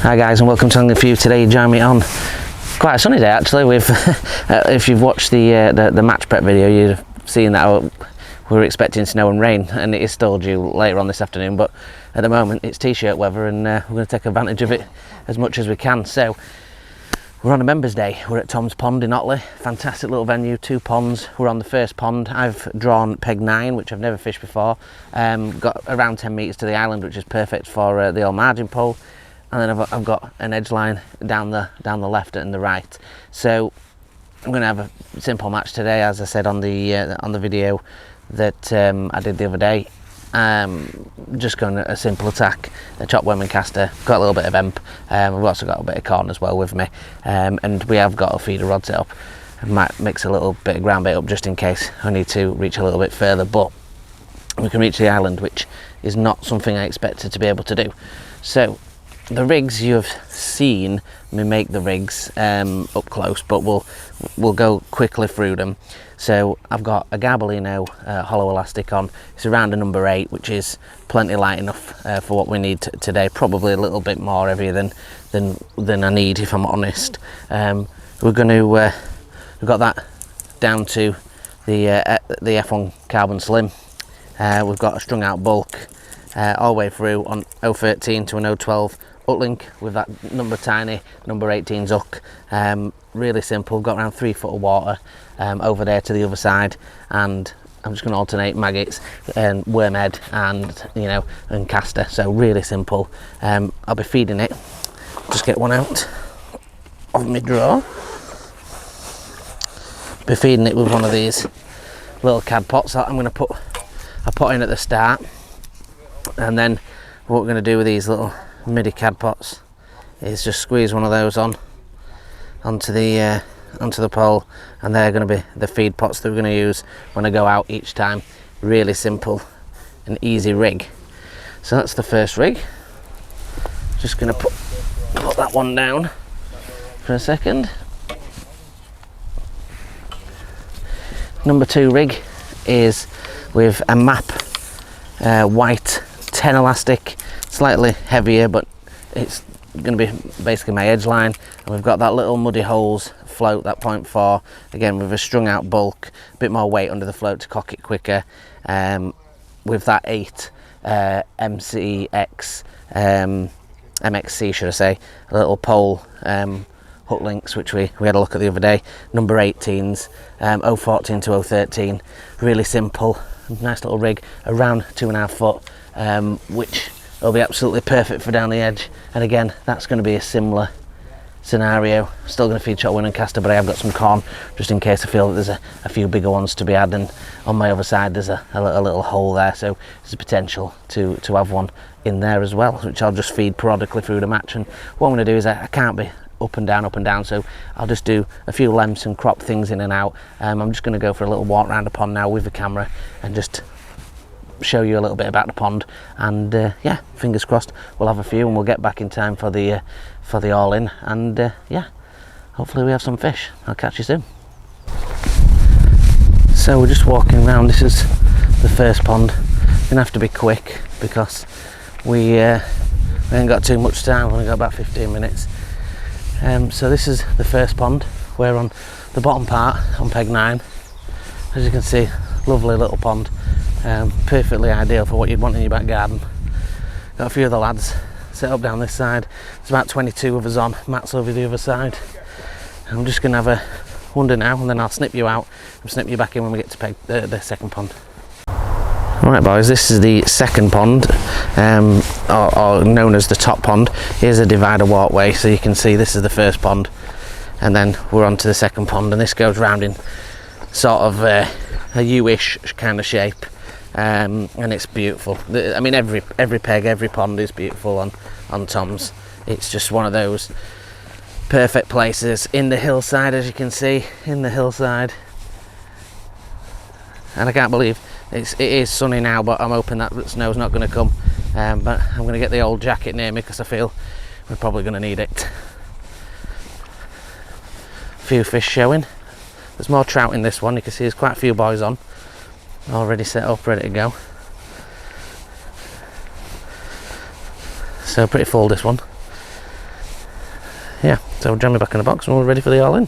Hi guys, and welcome to Angling For You. Today you join me on quite a sunny day actually. With if you've watched the match prep video, you've seen that we were expecting snow and rain, and it is still due later on this afternoon, but at the moment it's t-shirt weather, and we're going to take advantage of it as much as we can. So we're on a members day. We're at Tom's Pond in Otley. Fantastic little venue, 2 ponds. We're on the first pond. I've drawn peg 9, which I've never fished before. Got around 10 metres to the island, which is perfect for the old margin pole. And then I've got an edge line down the left and the right. So I'm going to have a simple match today, as I said on the video that I did the other day. Just going a simple attack, a chop worm and caster. Got a little bit of emp. We've also got a bit of corn as well with me, and we have got a feeder rod set up. I might mix a little bit of ground bait up just in case I need to reach a little bit further, but we can reach the island, which is not something I expected to be able to do. So the rigs, you've seen me make the rigs up close, but we'll go quickly through them. So I've got a Garbolino hollow elastic on. It's around a number 8, which is plenty light enough for what we need today. Probably a little bit more heavier than I need, if I'm honest. We're going to we've got that down to the F1 Carbon Slim. We've got a strung out bulk all the way through on 013 to an 012 uplink with that number 18's hook. Really simple. Got around 3 foot of water over there to the other side, and I'm just going to alternate maggots and wormhead and caster. So really simple. I'll be feeding it. Just get one out of my drawer. Be feeding it with one of these little cad pots that I'm going to put a pot in at the start, and then what we're going to do with these little midi cad pots is just squeeze one of those onto the pole, and they're going to be the feed pots that we're going to use when I go out each time. Really simple and easy rig. So that's the first rig. Just going to put that one down for a second. Number 2 rig is with a map white 10 elastic, slightly heavier, but it's going to be basically my edge line, and we've got that little muddy holes float, that 0.4, again with a strung out bulk, a bit more weight under the float to cock it quicker, with that 8 MXC should I say, a little pole hook links, which we had a look at the other day, number 18s, 014 to 013, really simple, nice little rig, around 2.5 foot, which will be absolutely perfect for down the edge. And again, that's going to be a similar scenario. Still going to feed chop worm and caster, but I have got some corn just in case I feel that there's a few bigger ones to be had, and on my other side there's a little hole there, so there's a potential to have one in there as well, which I'll just feed periodically through the match. And what I'm going to do is I can't be up and down, so I'll just do a few lengths and crop things in and out. I'm just going to go for a little walk around the pond now with the camera and just show you a little bit about the pond, and yeah, fingers crossed we'll have a few and we'll get back in time for the all-in, and yeah, hopefully we have some fish. I'll catch you soon. So we're just walking around. This is the first pond. Gonna have to be quick because we ain't got too much time. We've only got about 15 minutes. So this is the first pond. We're on the bottom part on peg 9. As you can see, lovely little pond, perfectly ideal for what you'd want in your back garden. Got a few of the lads set up down this side. There's about 22 of us on. Matt's over the other side. I'm just going to have a wander now, and then I'll snip you out and snip you back in when we get to peg the second pond. Right boys, this is the second pond, or known as the top pond. Here's a divider walkway, so you can see this is the first pond, and then we're on to the second pond, and this goes round in sort of a U-ish kind of shape, and it's beautiful. I mean, every peg, every pond is beautiful on Tom's. It's just one of those perfect places in the hillside, as you can see, in the hillside. And I can't believe it is sunny now, but I'm hoping that snow's not going to come. But I'm going to get the old jacket near me because I feel we're probably going to need it. A few fish showing. There's more trout in this one. You can see there's quite a few boys on, already set up, ready to go. So pretty full this one. So jam it back in the box and we're ready for the all in.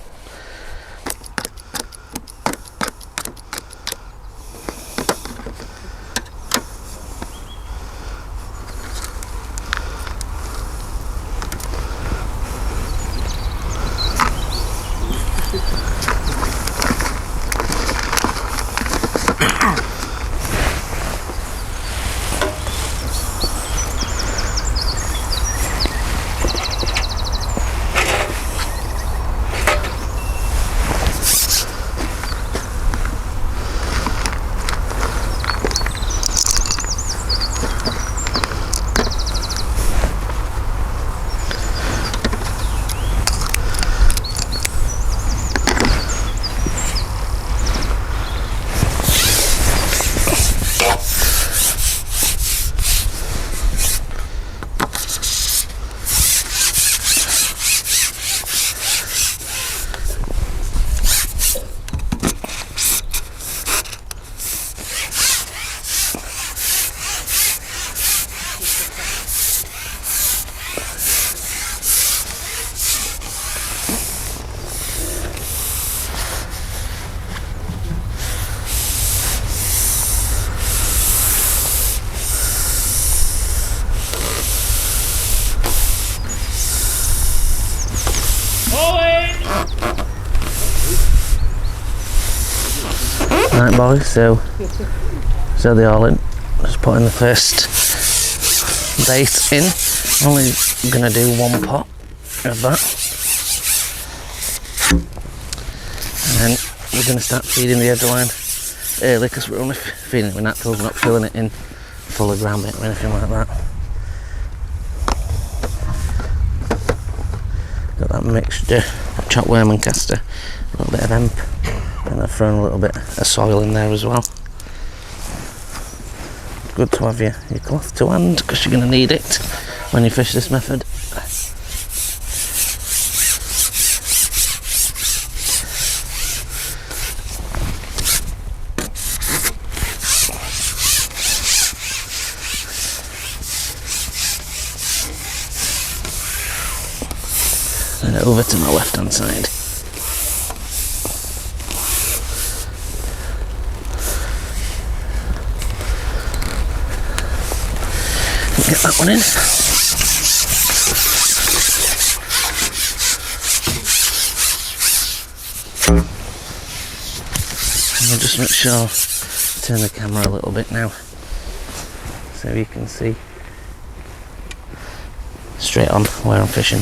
Right boys, so they're all in. Just putting the first bait in. Only gonna do one pot of that. And then we're gonna start feeding the edge line early because we're only feeding it with naturals, not filling it in full of ground bait or anything like that. Got that mixture of chopped worm and castor, a little bit of hemp. And I've thrown a little bit of soil in there as well. Good to have your cloth to hand because you're going to need it when you fish this method. And over to my left hand side. Get that one in. And I'll just make sure, turn the camera a little bit now so you can see straight on where I'm fishing.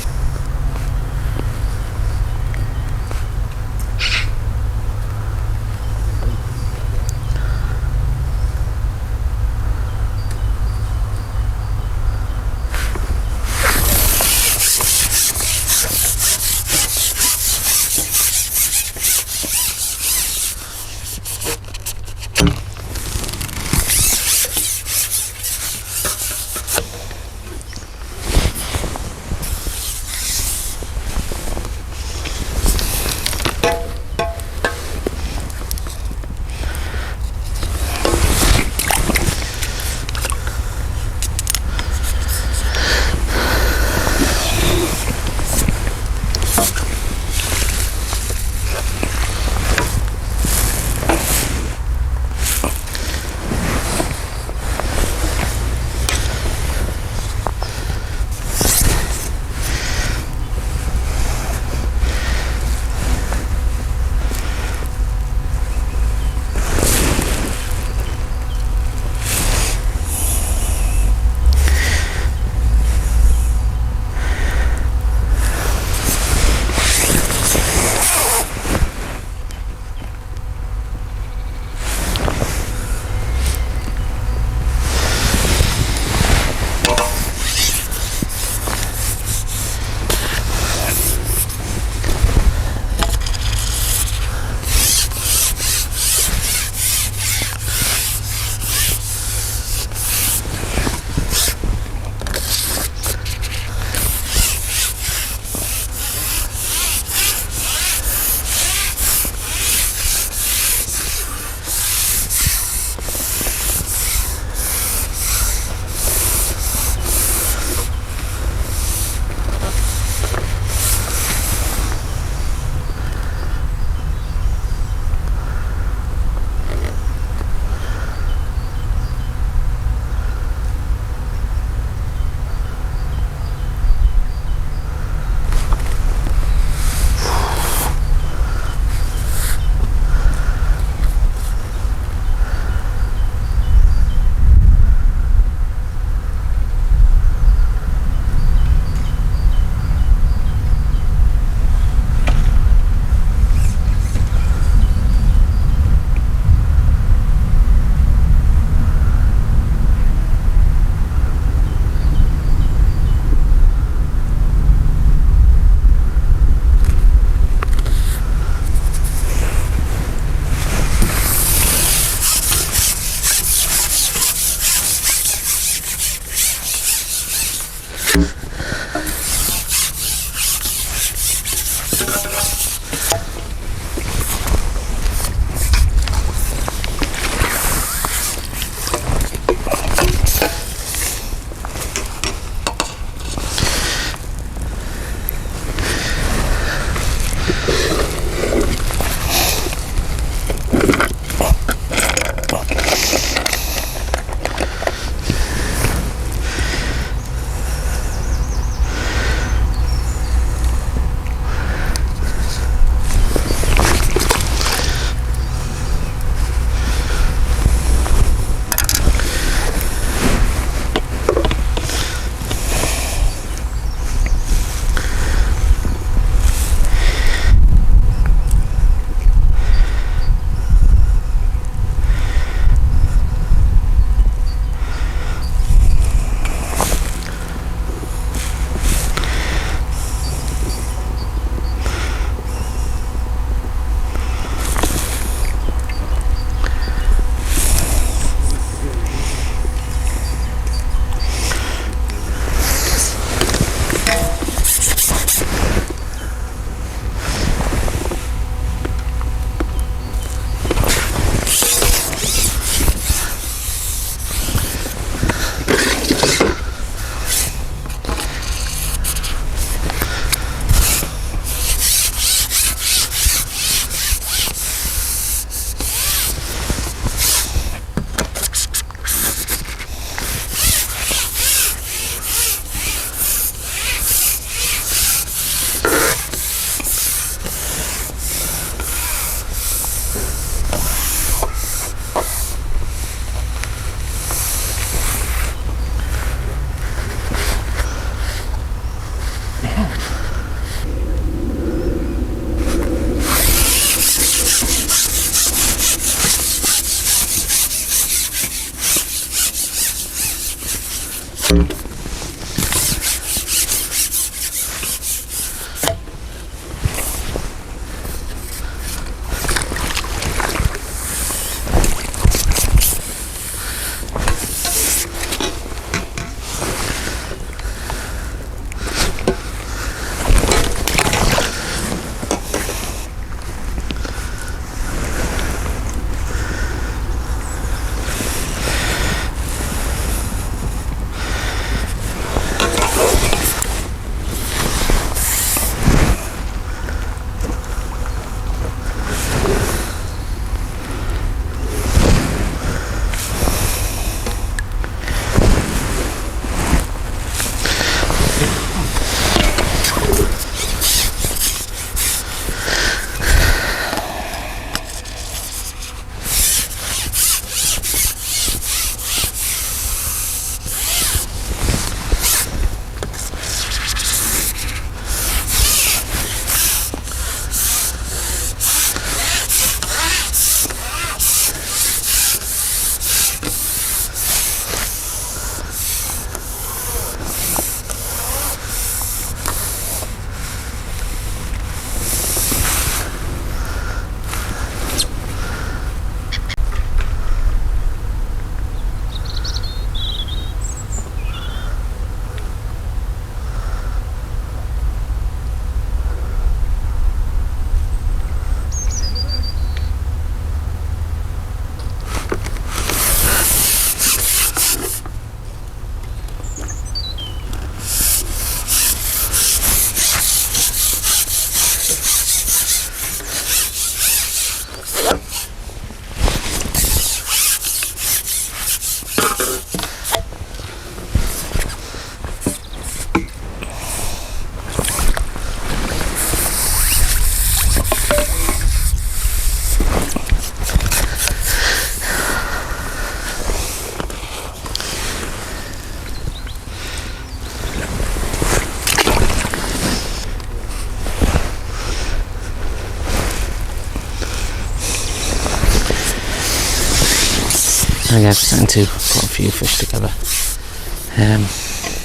Yeah, I'm starting to put a few fish together.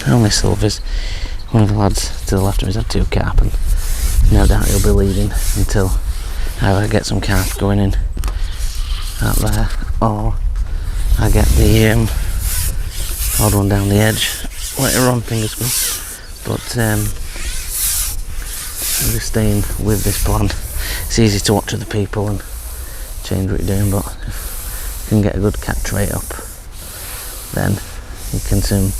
Only silvers. One of the lads to the left of me has had 2 carp, and no doubt he'll be leading until either I get some carp going in out there, or I get the odd one down the edge later on, fingers crossed. But I'm just staying with this plan. It's easy to watch other people and change what you're doing, but if you can get a good catch rate up, then you can soon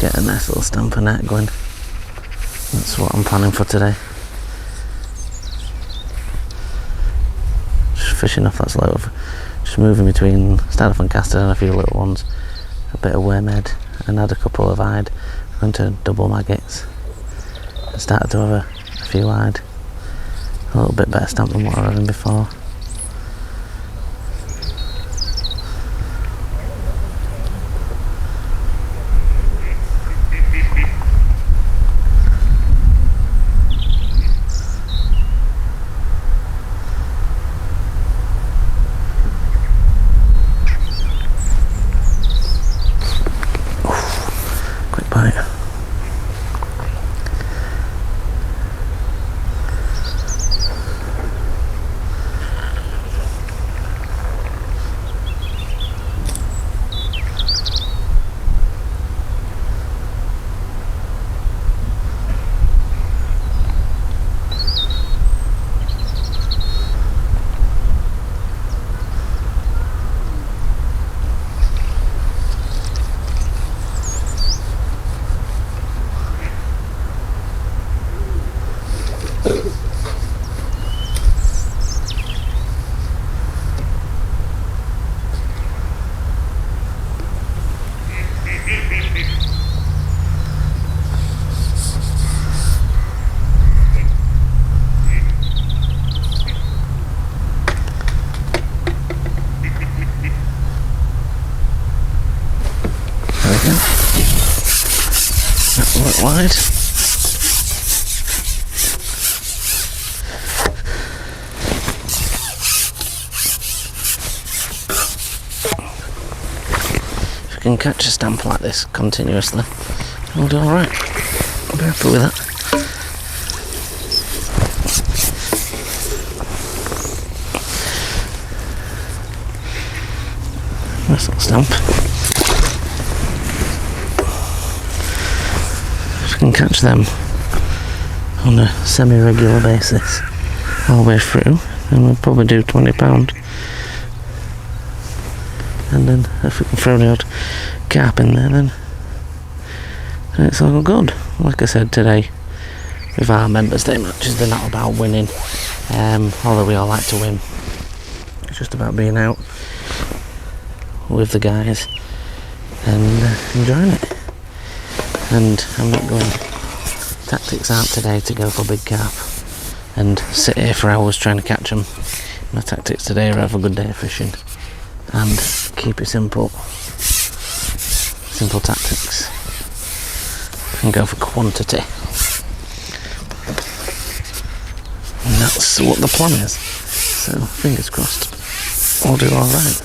get a nice little stamper net going. That's what I'm planning for today. Just fishing off that slope, just moving between, start off on casters and a few little ones, a bit of wormhead, and add a couple of hide. I'm going to double maggots. I started to have a few hide, a little bit better stamp than what I was having before. Wide. can catch a stamp like this continuously, we'll do alright. I'll be happy with that. Nice little stamp. If I can catch them on a semi-regular basis all the way through, then we'll probably do £20. And then if we can throw the odd carp in there, then it's all good. Like I said today, with our members day matches, they're not about winning, although we all like to win. It's just about being out with the guys and enjoying it. And I'm not going tactics out today to go for big carp and sit here for hours trying to catch them. My tactics today are have a good day of fishing and keep it simple tactics and go for quantity, and that's what the plan is. So fingers crossed I'll do alright.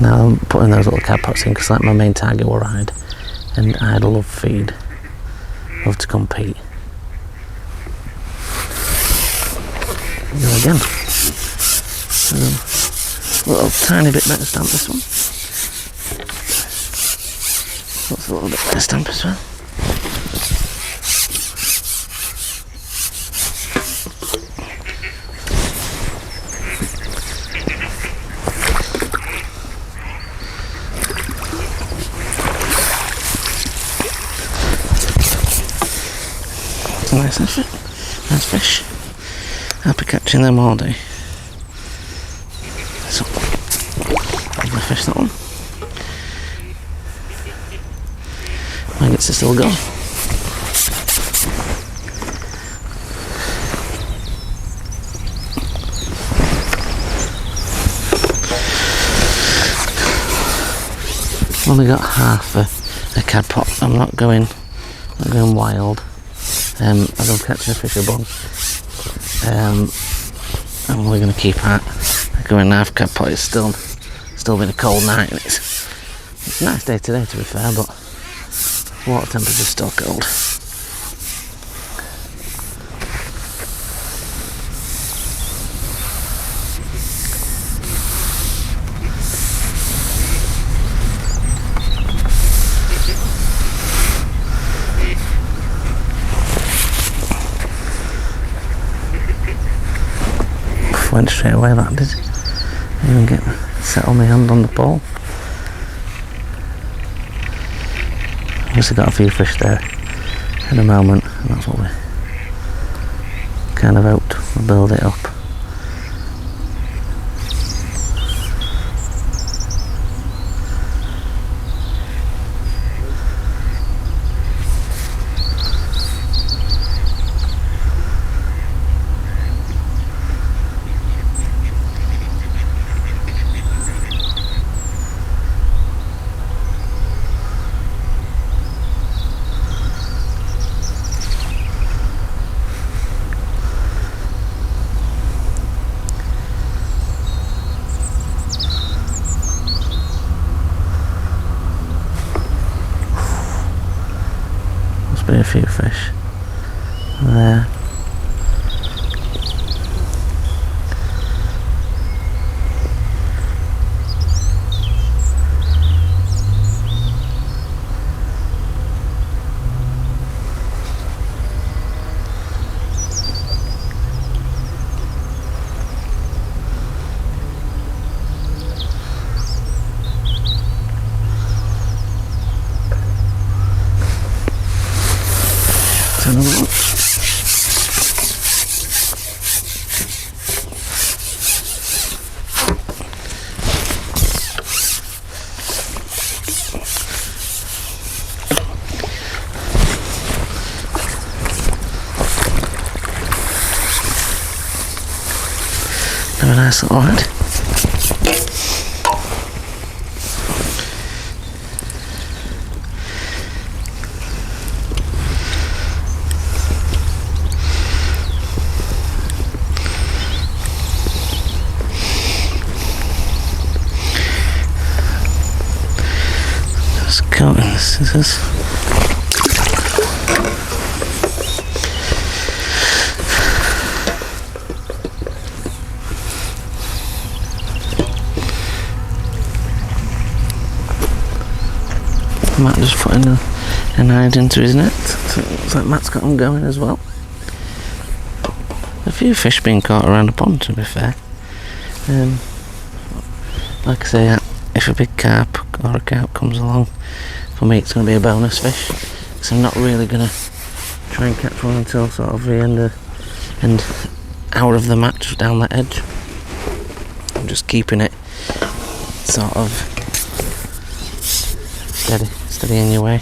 Now I'm putting those little cad pots in because like my main target were ride, and I'd love feed, love to compete. Go again. A little tiny bit better stamp this one. That's a little bit better stamp as well. Nice effort, nice fish. Happy catching them all day. So, lovely fish that one. I get to still go. Only got half a cad pot. I'm not going wild. As I'm catching a fish a bung, I'm only going to keep at going half cad pot. It's still been a cold night, and it's a nice day today to be fair, but water temperature's still cold. Went straight away, that did. Didn't even get set on my hand on the pole. Obviously got a few fish there in a moment, and that's what we kind of hoped we'll build it up. Be a few fish there. Another one. Have a nice little ride. cutting the scissors. Matt just putting a knife into his net, so it looks like Matt's got them going as well. A few fish being caught around the pond, to be fair. Like I say, if a big carp or a carp comes along, for me it's going to be a bonus fish, because I'm not really going to try and catch one until sort of the end hour of the match down that edge. I'm just keeping it sort of steady in your way.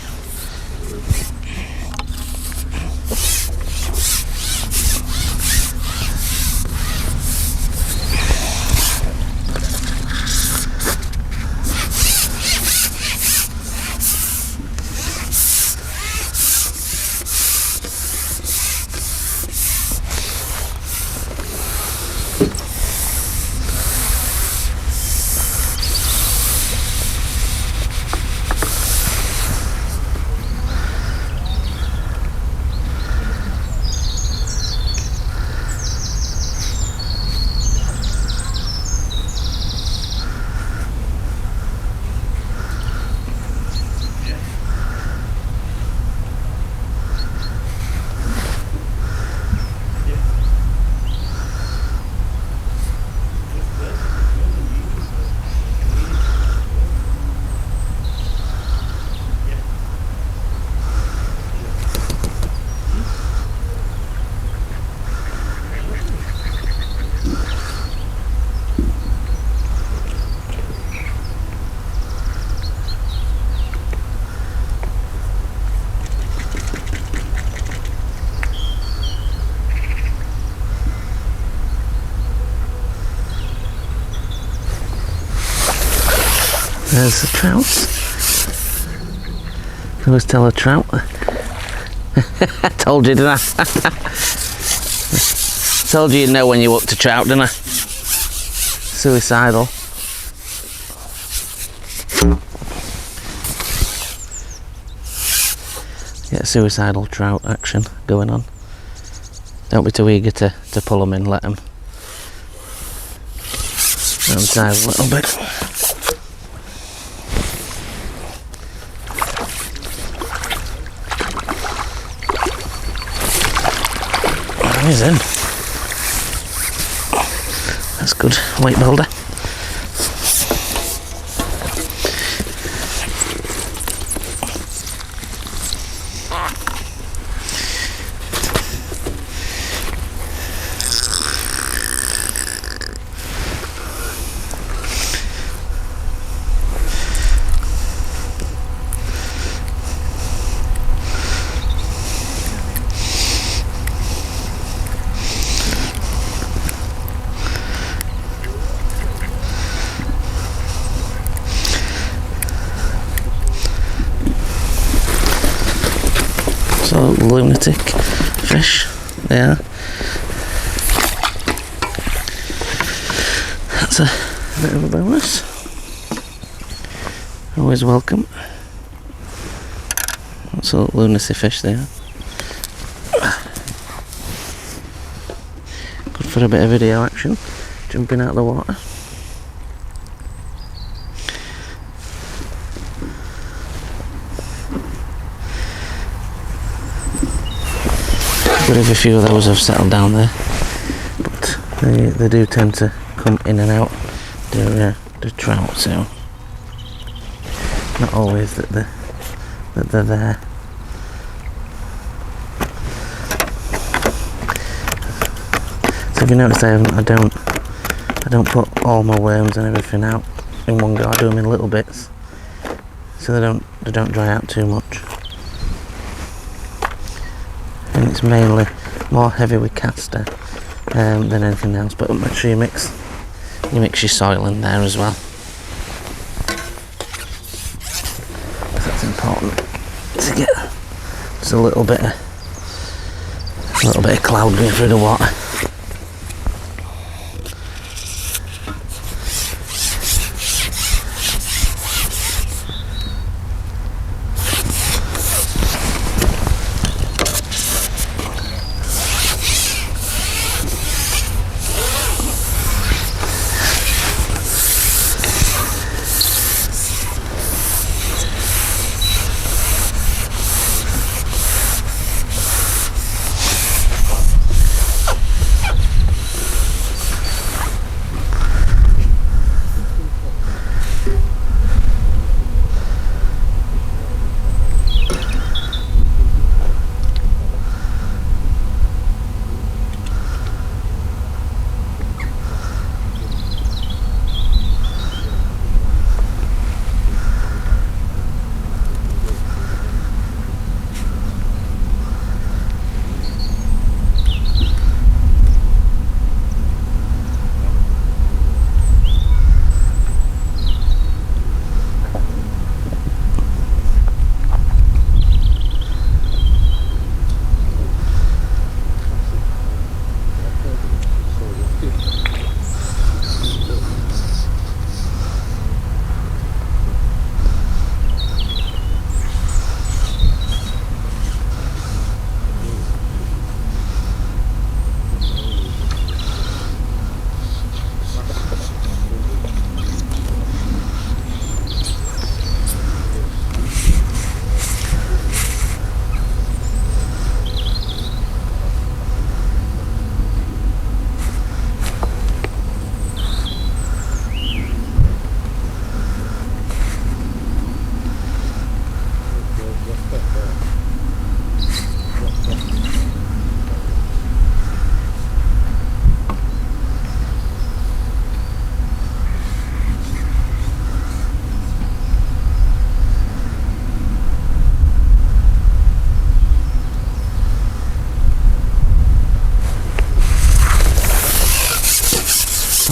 There's the trout. I always tell a trout. I told you, didn't I? Told you you'd know when you hooked a trout, didn't I? Suicidal. Get suicidal trout action going on. Don't be too eager to pull them in, let them dive a little bit. He's in. That's good, weight builder. Lunatic fish there. That's a bit of a bonus. Always welcome. That's a lunacy fish there. Good for a bit of video action, jumping out of the water. If a few of those have settled down there, but they do tend to come in and out. They're trout, so not always that they're there. So if you notice, I don't put all my worms and everything out in one go. I do them in little bits, so they don't dry out too much. And it's mainly more heavy with castor than anything else, but make sure you mix your soil in there as well. That's important to get just a little bit of cloud going through the water.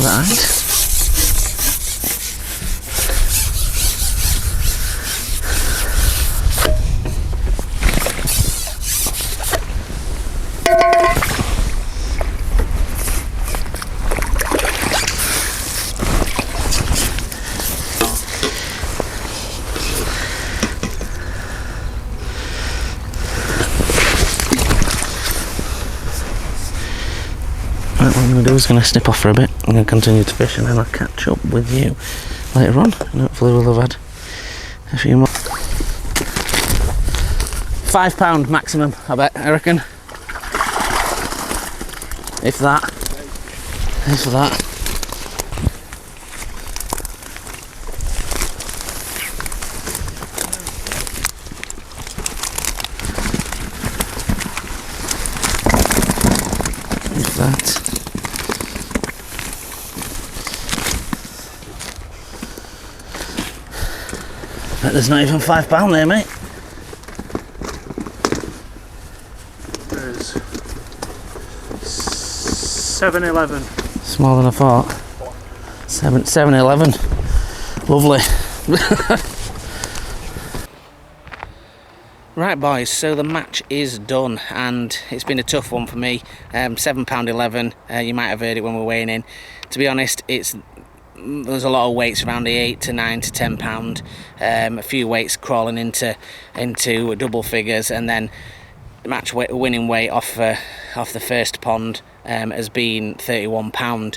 Right. Right, what I'm going to do is going to snip off for a bit. I'm going to continue to fish and then I'll catch up with you later on, and hopefully we'll have had a few more. £5 maximum, I bet, I reckon. If that. If that. If that. Bet there's not even £5 there, mate. There's 7-11. Smaller than I thought. 7-11. Lovely. Right, boys, so the match is done and it's been a tough one for me. £7.11. You might have heard it when we're weighing in. To be honest, there's a lot of weights around the 8 to 9 to £10. A few weights crawling into double figures, and then the match winning weight off the first pond has been £31,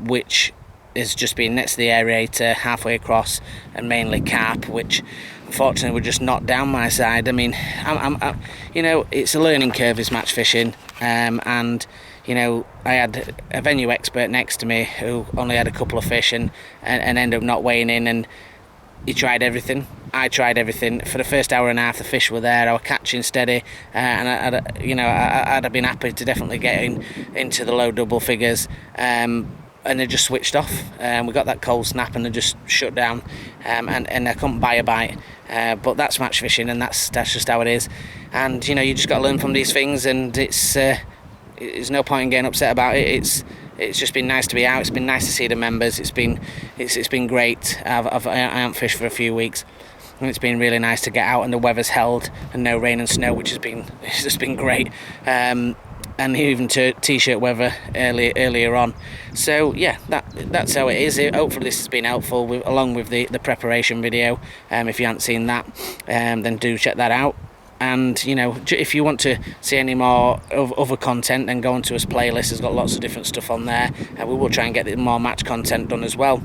which has just been next to the aerator, halfway across, and mainly carp, which unfortunately were just knocked down my side. I mean, I'm you know, it's a learning curve, is match fishing, and you know, I had a venue expert next to me who only had a couple of fish and ended up not weighing in, and he tried everything. I tried everything. For the first hour and a half, the fish were there. I was catching steady, and I'd have been happy to definitely get into the low double figures. And they just switched off. We got that cold snap and they just shut down, and I couldn't buy a bite. But that's match fishing, and that's just how it is. And you know, you just got to learn from these things, and there's no point in getting upset about it. It's just been nice to be out. It's been nice to see the members. It's been great. I haven't fished for a few weeks, and it's been really nice to get out, and the weather's held, and no rain and snow, which it's just been great. And even t-shirt weather earlier on. So yeah, that's how it is. Hopefully this has been helpful, along with the preparation video. If you haven't seen that, then do check that out. And you know, if you want to see any more of other content, then go onto his playlist. There's got lots of different stuff on there, and we will try and get more match content done as well.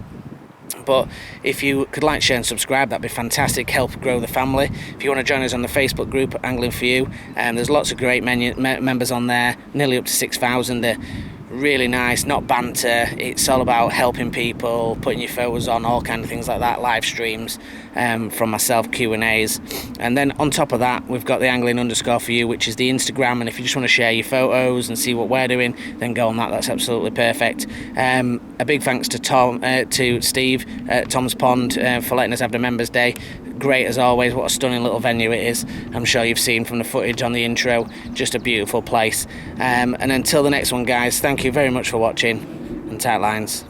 But if you could like, share and subscribe, that'd be fantastic, help grow the family. If you want to join us on the Facebook group Angling For You, there's lots of great members on there, nearly up to 6,000. They're really nice, not banter. It's all about helping people, putting your photos on, all kind of things like that, live streams from myself, Q&As. And then on top of that, we've got the Angling_For You, which is the Instagram, and if you just want to share your photos and see what we're doing, then go on that. That's absolutely perfect. A big thanks to Steve at Tom's Pond for letting us have the Members Day. Great as always. What a stunning little venue it is. I'm sure you've seen from the footage on the intro. Just a beautiful place. And until the next one, guys, thank you very much for watching, and tight lines.